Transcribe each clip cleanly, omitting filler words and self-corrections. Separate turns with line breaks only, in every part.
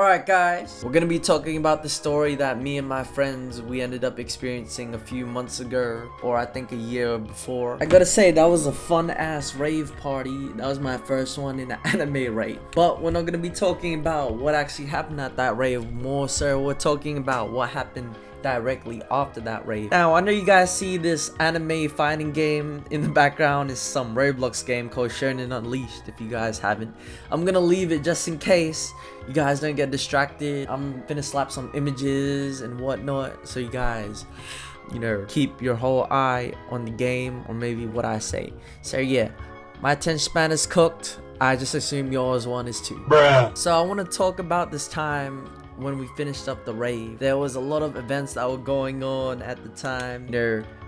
Alright guys, we're gonna be talking about the story that me and my friends we ended up experiencing a few months ago, or I think a year before. I gotta say, that was a fun ass rave party. That was my first one in an anime rave. But we're not gonna be talking about what actually happened at that rave. More so, we're talking about what happened directly after that rave. Now, I know you guys see this anime fighting game in the background. Is some Roblox game called Shonen Unleashed. If you guys haven't, I'm gonna leave it just in case you guys don't get distracted. I'm gonna slap some images and whatnot, so you guys, keep your whole eye on the game, or maybe what I say. So yeah, my attention span is cooked. I just assume yours one is too. Bruh. So I want to talk about this time when we finished up the rave. There was a lot of events that were going on at the time.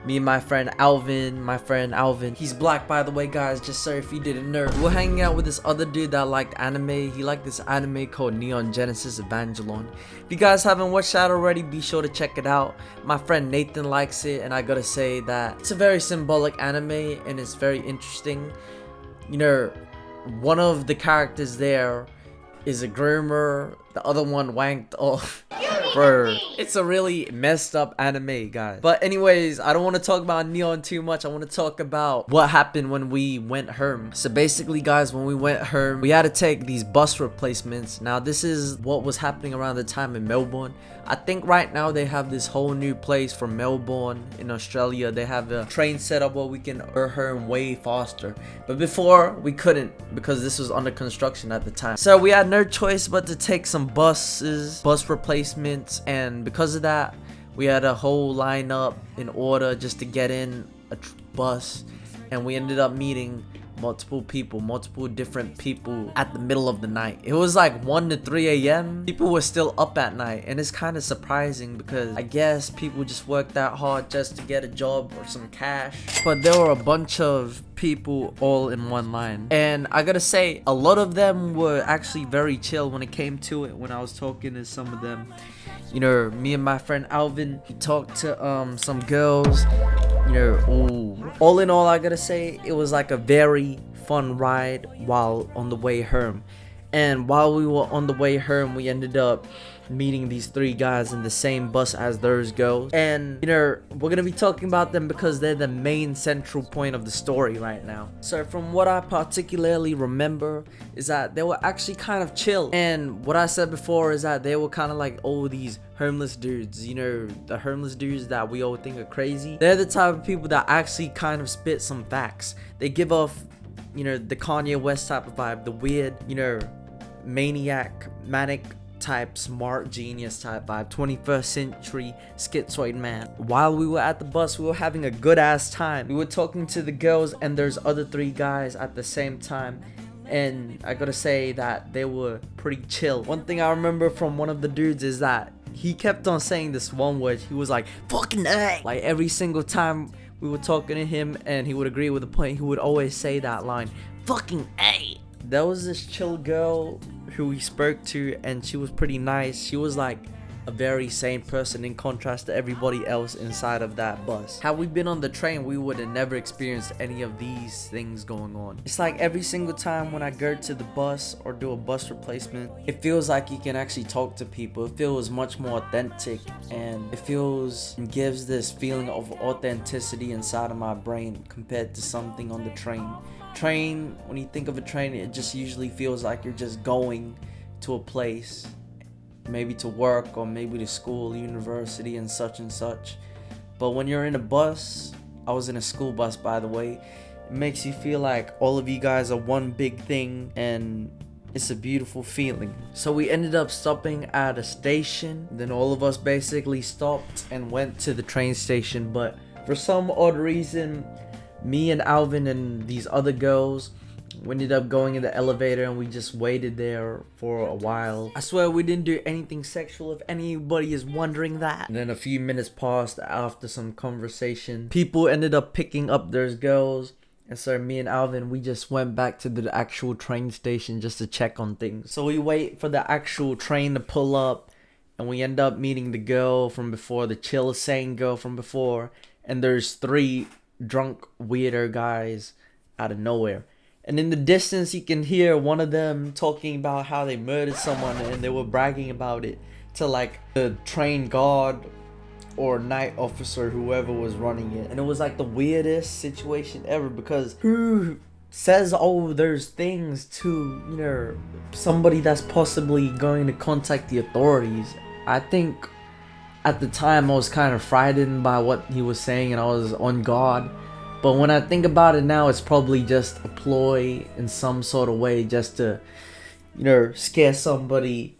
Me and my friend Alvin, he's black, by the way, guys, just so if you didn't know. We're hanging out with this other dude that liked anime. He liked this anime called Neon Genesis Evangelion. If you guys haven't watched that already, be sure to check it out. My friend Nathan likes it, and I gotta say that it's a very symbolic anime and it's very interesting. One of the characters there is a groomer, the other one wanked off. Bro, it's a really messed up anime, guys. But anyways, I don't want to talk about Neon too much. I want to talk about what happened when we went home. So basically, guys, when we went home, we had to take these bus replacements. Now, this is what was happening around the time in Melbourne. I think right now they have this whole new place for Melbourne in Australia. They have a train set up where we can go home way faster. But before, we couldn't because this was under construction at the time. So we had no choice but to take some bus replacements, and because of that, we had a whole lineup in order just to get in a bus, and we ended up meeting multiple different people at the middle of the night. It was like 1 to 3 a.m. People were still up at night, and it's kind of surprising because I guess people just worked that hard just to get a job or some cash. But there were a bunch of people all in one line, and I gotta say, a lot of them were actually very chill when it came to it. When I was talking to some of them, me and my friend Alvin, he talked to some girls. All in all, I gotta say, it was like a very fun ride while on the way home. And while we were on the way home, we ended up meeting these 3 guys in the same bus as those girls. And we're gonna be talking about them because they're the main central point of the story right now. So from what I particularly remember is that they were actually kind of chill. And what I said before is that they were kind of like all these homeless dudes, the homeless dudes that we all think are crazy. They're the type of people that actually kind of spit some facts. They give off, the Kanye West type of vibe, the weird, maniac, manic type, smart genius type vibe, 21st century schizoid man. While we were at the bus, we were having a good ass time. We were talking to the girls, and there's other 3 guys at the same time, and I gotta say that they were pretty chill. One thing I remember from one of the dudes is that he kept on saying this one word. He was like, fucking A. Like every single time we were talking to him and he would agree with the point, he would always say that line, fucking A. There was this chill girl who we spoke to, and she was pretty nice. She was like a very sane person in contrast to everybody else inside of that bus. Had we been on the train, we would have never experienced any of these things going on. It's like every single time when I go to the bus or do a bus replacement, it feels like you can actually talk to people. It feels much more authentic, and it gives this feeling of authenticity inside of my brain compared to something on the train. When you think of a train, it just usually feels like you're just going to a place, maybe to work or maybe to school, university, and such. But when you're in a bus, I was in a school bus, by the way, it makes you feel like all of you guys are one big thing, and it's a beautiful feeling. So we ended up stopping at a station. Then all of us basically stopped and went to the train station, but for some odd reason, me and Alvin and these other girls, we ended up going in the elevator, and we just waited there for a while. I swear we didn't do anything sexual, if anybody is wondering that. And then a few minutes passed after some conversation. People ended up picking up those girls, and so me and Alvin, we just went back to the actual train station just to check on things. So we wait for the actual train to pull up, and we end up meeting the girl from before, the chill, sane girl from before, and there's 3 drunk weirdo guys out of nowhere. And in the distance, you can hear one of them talking about how they murdered someone, and they were bragging about it to like the train guard or night officer, whoever was running it. And it was like the weirdest situation ever, because who says, oh, there's things to, you know, somebody that's possibly going to contact the authorities? I think at the time I was kind of frightened by what he was saying, and I was on guard. But when I think about it now, it's probably just a ploy in some sort of way, just to, you know, scare somebody,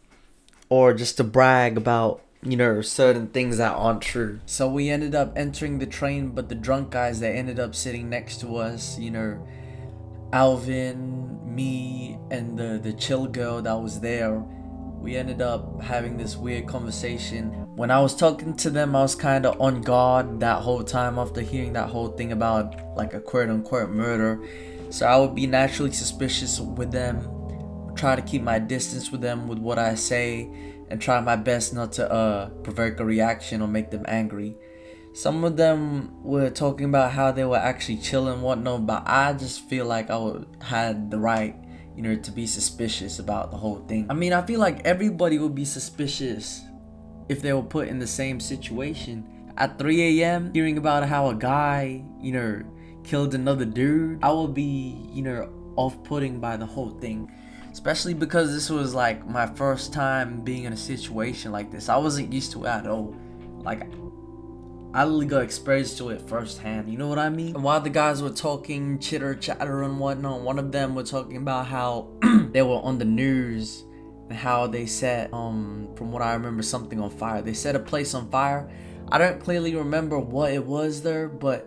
or just to brag about, you know, certain things that aren't true. So we ended up entering the train, but the drunk guys that ended up sitting next to us, you know, Alvin, me, and the chill girl that was there, we ended up having this weird conversation. When I was talking to them, I was kind of on guard that whole time after hearing that whole thing about like a quote-unquote murder. So I would be naturally suspicious with them, try to keep my distance with them with what I say, and try my best not to provoke a reaction or make them angry. Some of them were talking about how they were actually chill and whatnot, but I just feel like had the right, you know, to be suspicious about the whole thing. I mean, I feel like everybody would be suspicious if they were put in the same situation. At 3 a.m, hearing about how a guy, you know, killed another dude, I would be, you know, off-putting by the whole thing. Especially because this was like my first time being in a situation like this. I wasn't used to it at all. Like, I literally got exposed to it firsthand, you know what I mean? And while the guys were talking, chitter chatter and whatnot, one of them were talking about how they were on the news and how they set, from what I remember, something on fire. They set a place on fire. I don't clearly remember what it was there, but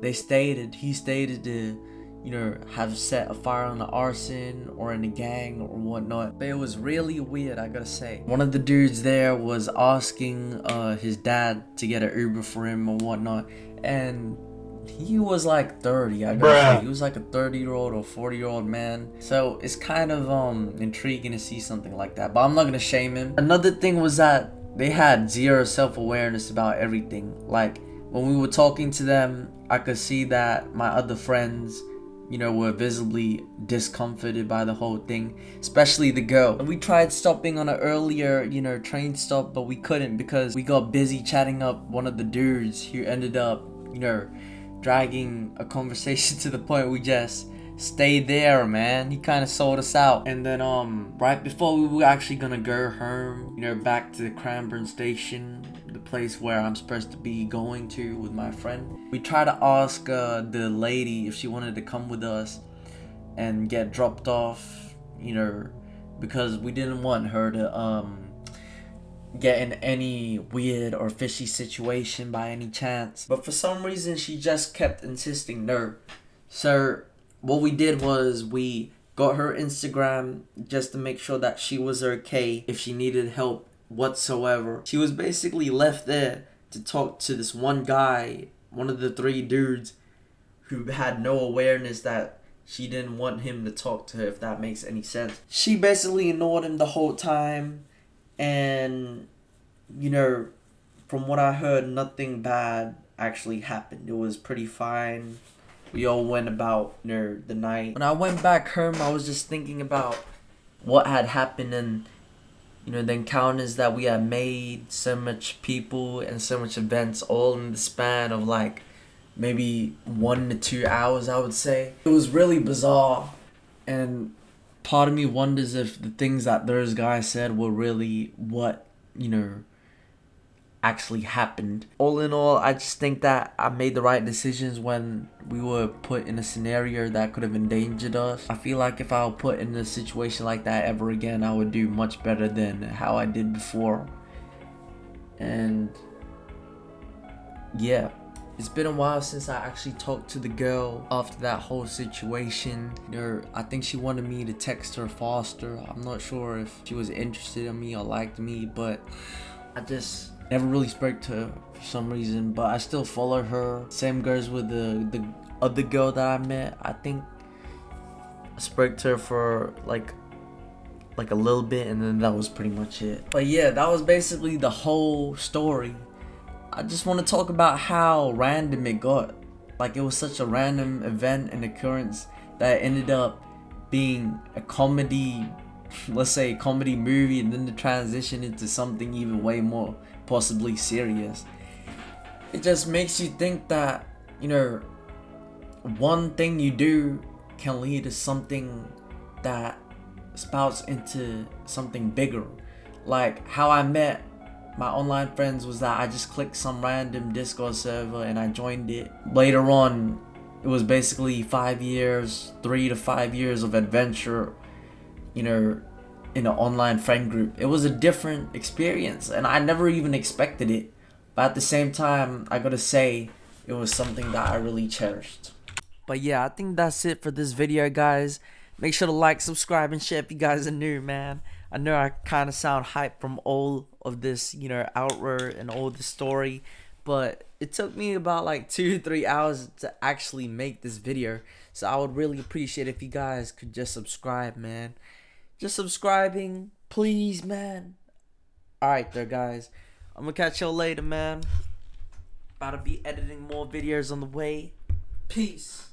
he stated to, you know, have set a fire on the arson or in a gang or whatnot. But it was really weird, I gotta say. One of the dudes there was asking his dad to get an Uber for him or whatnot, and he was like 30, I gotta say. He was like a 30-year-old or 40-year-old man. So it's kind of intriguing to see something like that, but I'm not gonna shame him. Another thing was that they had zero self-awareness about everything. Like, when we were talking to them, I could see that my other friends, you know, were visibly discomforted by the whole thing, especially the girl. And we tried stopping on an earlier, you know, train stop, but we couldn't because we got busy chatting up one of the dudes who ended up, you know, dragging a conversation to the point we just stayed there, man. He kind of sold us out. And then right before we were actually gonna go home, you know, back to the Cranbourne station, the place where I'm supposed to be going to with my friend, we tried to ask the lady if she wanted to come with us and get dropped off, you know, because we didn't want her to get in any weird or fishy situation by any chance. But for some reason she just kept insisting no. So what we did was we got her Instagram just to make sure that she was okay if she needed help whatsoever. She was basically left there to talk to this one guy, one of the 3 dudes, who had no awareness that she didn't want him to talk to her, if that makes any sense. She basically ignored him the whole time, and, you know, from what I heard, nothing bad actually happened. It was pretty fine. We all went about, you know, the night. When I went back home, I was just thinking about what had happened and, you know, the encounters that we had made, so much people and so much events, all in the span of like maybe 1 to 2 hours, I would say. It was really bizarre, and part of me wonders if the things that those guys said were really what, you know, actually happened. All in all, I just think that I made the right decisions when we were put in a scenario that could have endangered us. I feel like if I were put in a situation like that ever again, I would do much better than how I did before. And yeah, it's been a while since I actually talked to the girl after that whole situation. You know, I think she wanted me to text her faster. I'm not sure if she was interested in me or liked me, but I just never really spoke to her for some reason. But I still follow her. Same goes with the other girl that I met. I think I spoke to her for like a little bit, and then that was pretty much it. But yeah, that was basically the whole story. I just want to talk about how random it got. Like, it was such a random event and occurrence that ended up being a comedy, let's say a comedy movie, and then the transition into something even way more possibly serious. It just makes you think that, you know, one thing you do can lead to something that spouts into something bigger. Like how I met my online friends was that I just clicked some random Discord server and I joined it. Later on, it was basically 5 years, 3 to 5 years of adventure, you know, in an online friend group. It was a different experience and I never even expected it. But at the same time, I gotta say, it was something that I really cherished. But yeah, I think that's it for this video, guys. Make sure to like, subscribe, and share if you guys are new, man. I know I kind of sound hyped from all of this, you know, outward and all the story, but it took me about like 2 to 3 hours to actually make this video. So I would really appreciate if you guys could just subscribe, man. Just subscribing, please, man. Alright there, guys. I'm gonna catch y'all later, man. About to be editing more videos on the way. Peace.